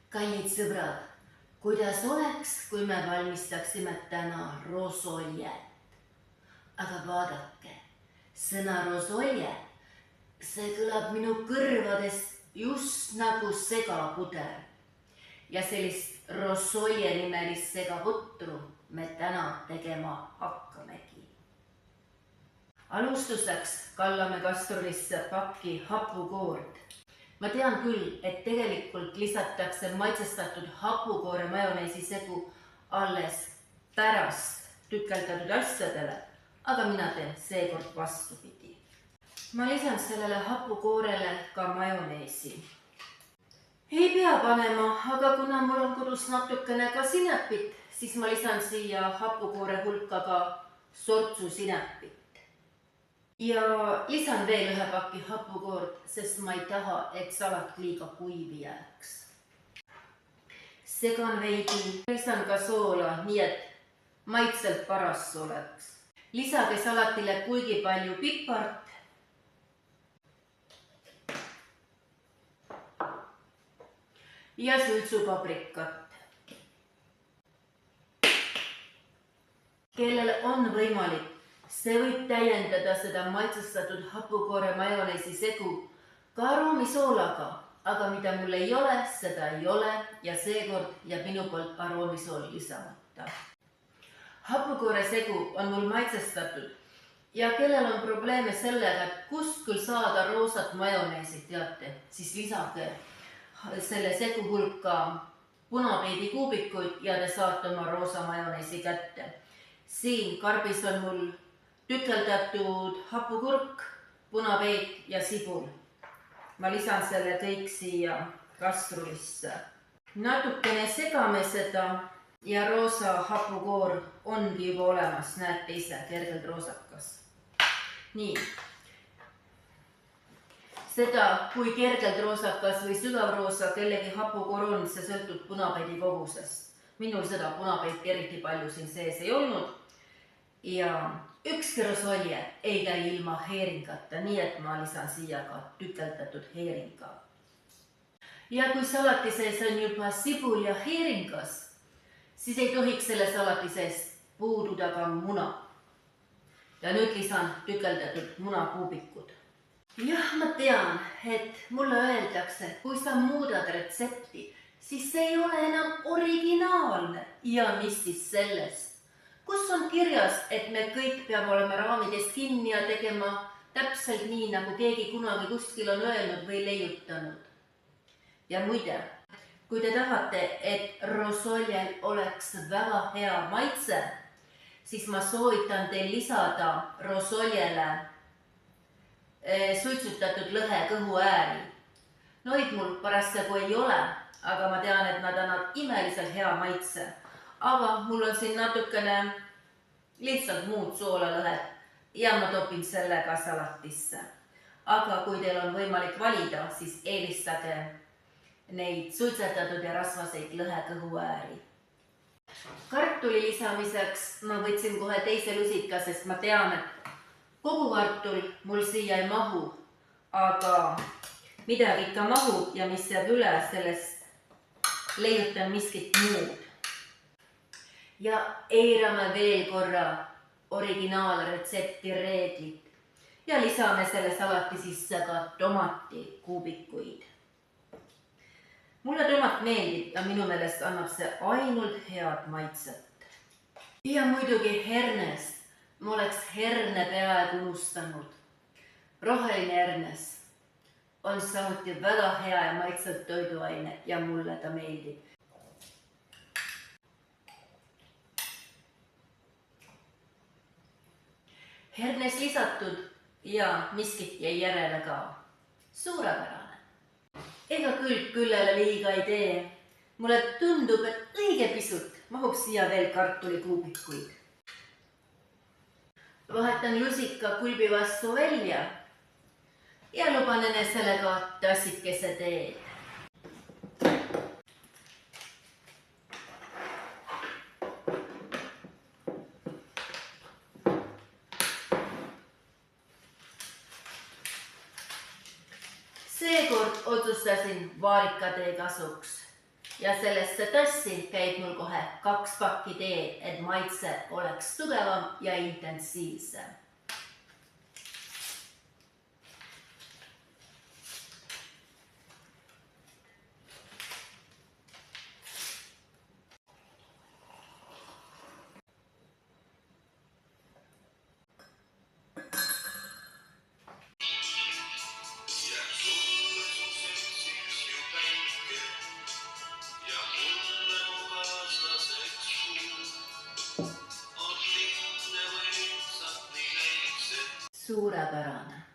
Kallid sõbrad, kuidas oleks, kui me valmistaksime täna rosoljet? Aga vaadake, sõna rosolje, see kõlab minu kõrvades just nagu segapuder. Ja sellist rosolje nimelist segaputru me täna tegema hakkamegi. Alustuseks kallame kastrulisse pakki hapukoort. Ma tean küll, et tegelikult lisatakse maitsestatud hapukoore majoneesi segu alles pärast tükeldatud asjadele, aga mina teen seekord vastupidi. Ma lisan sellele hapukoorele ka majoneesi. Ei pea panema, aga kuna mul on kodus natukene ka sinepit, siis ma lisan siia hapukoore hulka ka sortsu sinepit. Ja lisan veel ühe paki hapukoort, sest ma ei taha, et salat liiga kuivi jääks. Segan veidi, lisan ka soola, nii et maitselt paras oleks. Lisage salatile kuigi palju pipart. Ja suitsupaprikat. Kellel on võimalik, see võib täiendada seda maitsestatud hapukoore majoneesi segu ka aroomisoolaga, aga mida mul ei ole, seda ei ole ja seekord jääb minu poolt aroomisool lisamata. Hapukoore segu on mul maitsestatud ja kellel on probleeme sellega, et kust küll saada roosat majoneesi, teate, siis lisage selle segu hulka punapeedi kuubikuid ja te saate oma roosa majoneesi kätte. Siin karbis on mul tükeldatud hapukurk, punapeed ja sibul. Ma lisan selle kõik siia kastrulisse. Natukene segame seda ja roosa hapukoor ongi juba olemas, näete ise, kergelt roosakas. Nii. Seda, kui kergelt roosakas või sügavroosa kellegi hapukoor on, see sõltub punapeedi kogusest. Minul seda punapeid eriti palju siin sees ei olnud. Ja ükski rosolje ei käi ilma heeringata, nii et ma lisan siia ka tükeldatud heeringa. Ja kui salati sees on juba sibul ja heeringas, siis ei tohiks selle salati sees puududa ka muna. Ja nüüd lisan tükeldatud munakuubikud. Jah, ma tean, et mulle öeldakse, kui sa muudad retsepti, siis see ei ole enam originaalne. Ja mis siis sellest? Kus on kirjas, et me kõik peame olema raamidest kinni ja tegema täpselt nii, nagu keegi kunagi kuskil on öelnud või leiutanud. Ja muide, kui te tahate, et rosoljel oleks väga hea maitse, siis ma soovitan teil lisada rosoljele suitsutatud lõhe kõhuääri. Neid mul parasjagu ei ole, aga ma tean, et nad annavad imeliselt hea maitse. Aga mul on siin natukene lihtsalt muud soolalõhet ja ma topin selle ka salatisse. Aga kui teil on võimalik valida, siis eelistage neid suitsetatud ja rasvaseid lõhe kõhuääri. Kartuli lisamiseks ma võtsin kohe teise lusika, sest ma tean, et kogu kartul mul siia ei mahu, aga midagi ikka mahub ja mis jääb üle, sellest leiutan miskit muud. Ja eirame veel korra originaalretsepti reeglit ja lisame selle salati sisse ka tomatikuubikuid. Mulle tomat meeldib ja minu meelest annab see ainult head maitset. Ja muidugi hernest. Ma oleks herne peaaegu unustanud. Roheline hernes on samuti väga hea ja maitsev toiduaine ja mulle ta meeldib. Hernes lisatud ja miskit jäi järele ka. Suurepärane. Ega külg küllele liiga ei tee. Mulle tundub, et õige pisut mahub siia veel kartulikuubikuid. Vahetan lusika kulbi vastu välja ja luban enesele ka tassikese teed. Seekord otsustasin vaarikatee kasuks. ja sellesse tassi käib mul kohe 2 pakki teed, et maitse oleks tugevam ja intensiivsem. Suurepärane.